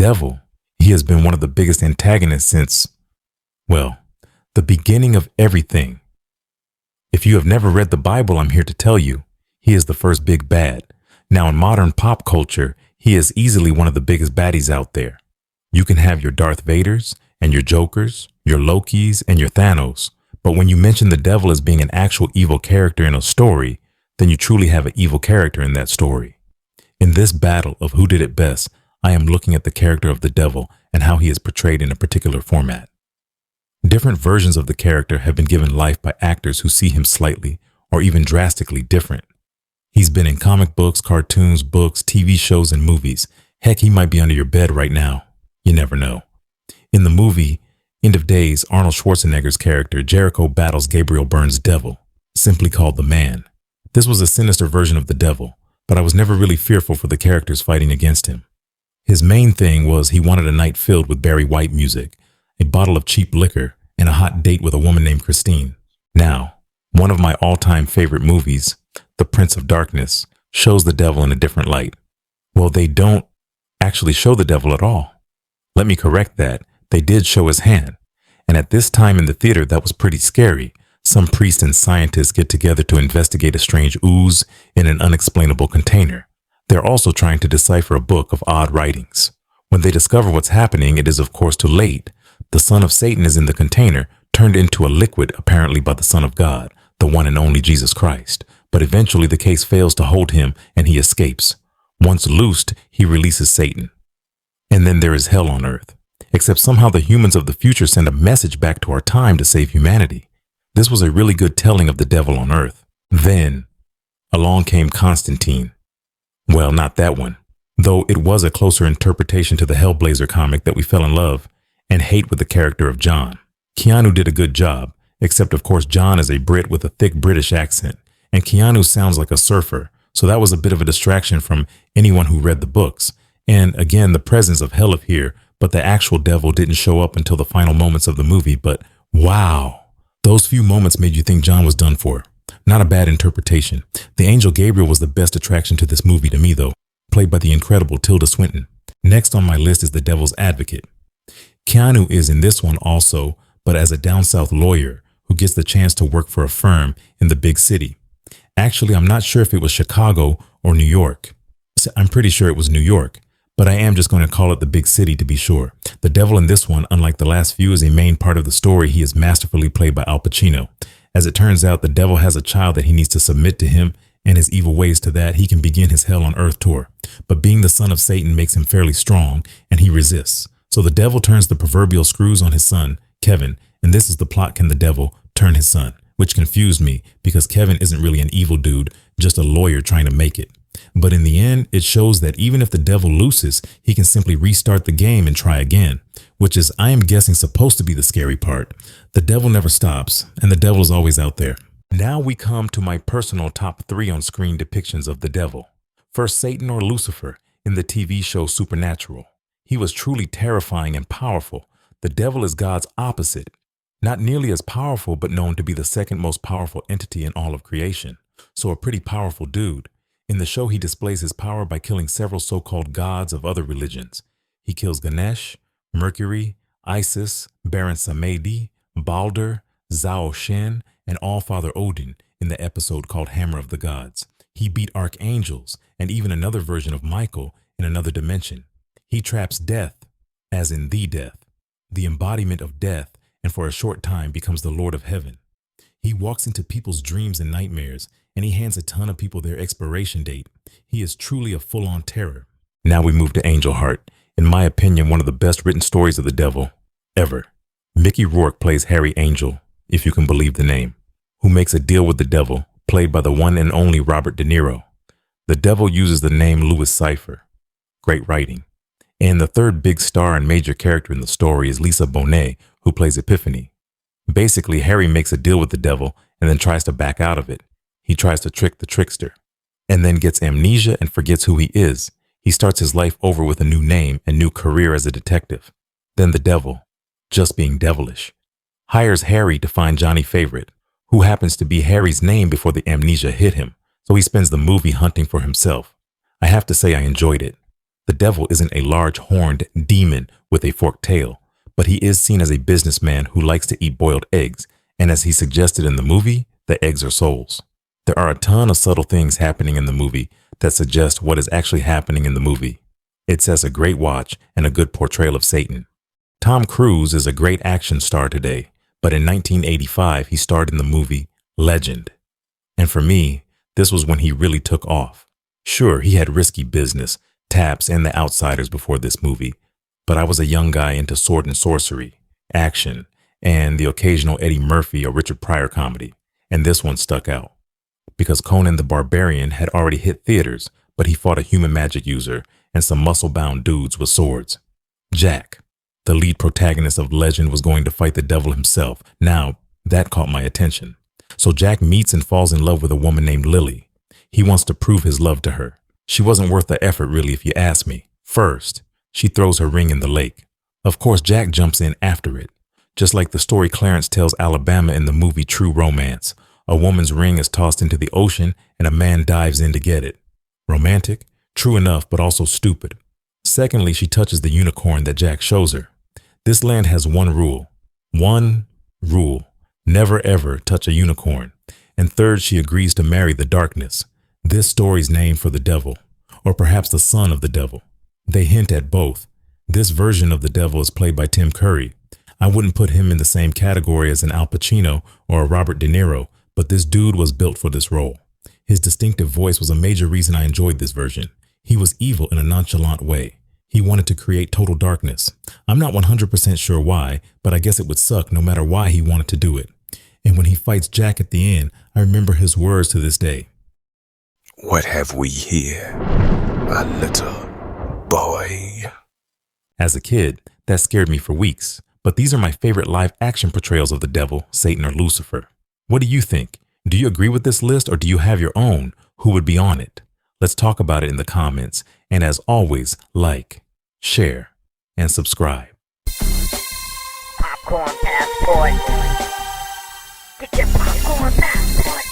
devil. He has been one of the biggest antagonists since, well, the beginning of everything. If you have never read the Bible, I'm here to tell you, he is the first big bad. Now, in modern pop culture, he is easily one of the biggest baddies out there. You can have your Darth Vaders and your Jokers, your Lokis and your Thanos, but when you mention the devil as being an actual evil character in a story, then you truly have an evil character in that story. In this battle of who did it best, I am looking at the character of the devil and how he is portrayed in a particular format. Different versions of the character have been given life by actors who see him slightly or even drastically different. He's been in comic books, cartoons, books, TV shows, and movies. Heck, he might be under your bed right now. You never know. In the movie End of Days, Arnold Schwarzenegger's character Jericho battles Gabriel Byrne's devil, simply called the Man. This was a sinister version of the devil, but I was never really fearful for the characters fighting against him. His main thing was he wanted a night filled with Barry White music, a bottle of cheap liquor, and a hot date with a woman named Christine. Now, one of my all-time favorite movies, The Prince of Darkness, shows the devil in a different light. Well, they don't actually show the devil at all. Let me correct that. They did show his hand. And at this time in the theater, that was pretty scary. Some priests and scientists get together to investigate a strange ooze in an unexplainable container. They're also trying to decipher a book of odd writings. When they discover what's happening, it is of course too late. The son of Satan is in the container, turned into a liquid apparently by the Son of God, the one and only Jesus Christ. But eventually the case fails to hold him and he escapes. Once loosed, he releases Satan. And then there is hell on earth. Except somehow the humans of the future send a message back to our time to save humanity. This was a really good telling of the devil on earth. Then, along came Constantine. Well, not that one, though it was a closer interpretation to the Hellblazer comic that we fell in love and hate with the character of John. Keanu did a good job, except of course John is a Brit with a thick British accent, and Keanu sounds like a surfer, so that was a bit of a distraction from anyone who read the books. And again, the presence of hell here, but the actual devil didn't show up until the final moments of the movie. But wow, those few moments made you think John was done for. Not a bad interpretation. The angel Gabriel was the best attraction to this movie to me though, played by the incredible Tilda Swinton. Next on my list is the devil's advocate. Keanu is in this one also, but as a down south lawyer who gets the chance to work for a firm in the big city. Actually, I'm not sure if it was Chicago or New York. I'm pretty sure it was New York, but I am just going to call it the big city to be sure. The devil in this one, unlike the last few, is a main part of the story. He is masterfully played by Al Pacino. As it turns out, the devil has a child that he needs to submit to him and his evil ways to that he can begin his hell on earth tour. But being the son of Satan makes him fairly strong and he resists. So the devil turns the proverbial screws on his son, Kevin, and this is the plot: can the devil turn his son? Which confused me because Kevin isn't really an evil dude, just a lawyer trying to make it. But in the end, it shows that even if the devil loses, he can simply restart the game and try again, which is, I am guessing, supposed to be the scary part. The devil never stops, and the devil is always out there. Now we come to my personal top 3 on-screen depictions of the devil. First, Satan or Lucifer in the TV show Supernatural. He was truly terrifying and powerful. The devil is God's opposite. Not nearly as powerful, but known to be the second most powerful entity in all of creation. So a pretty powerful dude. In the show, he displays his power by killing several so-called gods of other religions. He kills Ganesh, Mercury, Isis, Baron Samedi, Balder, Zhao Shen, and All-Father Odin in the episode called Hammer of the Gods. He beat archangels and even another version of Michael in another dimension. He traps death, as in the death, the embodiment of death, and for a short time becomes the Lord of Heaven. He walks into people's dreams and nightmares, and he hands a ton of people their expiration date. He is truly a full-on terror. Now we move to Angel Heart. In my opinion, one of the best written stories of the devil ever. Mickey Rourke plays Harry Angel, if you can believe the name, who makes a deal with the devil, played by the one and only Robert De Niro. The devil uses the name Louis Cypher. Great writing. And the third big star and major character in the story is Lisa Bonet, who plays Epiphany. Basically, Harry makes a deal with the devil and then tries to back out of it. He tries to trick the trickster, and then gets amnesia and forgets who he is. He starts his life over with a new name and new career as a detective. Then the devil, just being devilish, hires Harry to find Johnny Favorite, who happens to be Harry's name before the amnesia hit him, so he spends the movie hunting for himself. I have to say I enjoyed it. The devil isn't a large horned demon with a forked tail, but he is seen as a businessman who likes to eat boiled eggs, and as he suggested in the movie, the eggs are souls. There are a ton of subtle things happening in the movie that suggest what is actually happening in the movie. It says a great watch and a good portrayal of Satan. Tom Cruise is a great action star today, but in 1985 he starred in the movie Legend. And for me, this was when he really took off. Sure, he had Risky Business, Taps, and The Outsiders before this movie, but I was a young guy into sword and sorcery, action, and the occasional Eddie Murphy or Richard Pryor comedy, and this one stuck out. Because Conan the Barbarian had already hit theaters, but he fought a human magic user and some muscle-bound dudes with swords. Jack, the lead protagonist of Legend, was going to fight the devil himself. Now, that caught my attention. So Jack meets and falls in love with a woman named Lily. He wants to prove his love to her. She wasn't worth the effort, really, if you ask me. First, she throws her ring in the lake. Of course, Jack jumps in after it. Just like the story Clarence tells Alabama in the movie True Romance. A woman's ring is tossed into the ocean and a man dives in to get it. Romantic? True enough, but also stupid. Secondly, she touches the unicorn that Jack shows her. This land has one rule. One rule. Never ever touch a unicorn. And third, she agrees to marry the darkness. This story's named for the devil, or perhaps the son of the devil. They hint at both. This version of the devil is played by Tim Curry. I wouldn't put him in the same category as an Al Pacino or a Robert De Niro, but this dude was built for this role. His distinctive voice was a major reason I enjoyed this version. He was evil in a nonchalant way. He wanted to create total darkness. I'm not 100% sure why, but I guess it would suck no matter why he wanted to do it. And when he fights Jack at the end, I remember his words to this day. What have we here? A little boy. As a kid, that scared me for weeks, but these are my favorite live action portrayals of the devil, Satan, or Lucifer. What do you think? Do you agree with this list, or do you have your own? Who would be on it? Let's talk about it in the comments. And as always, like, share, and subscribe. Popcorn passport. Get your popcorn passport.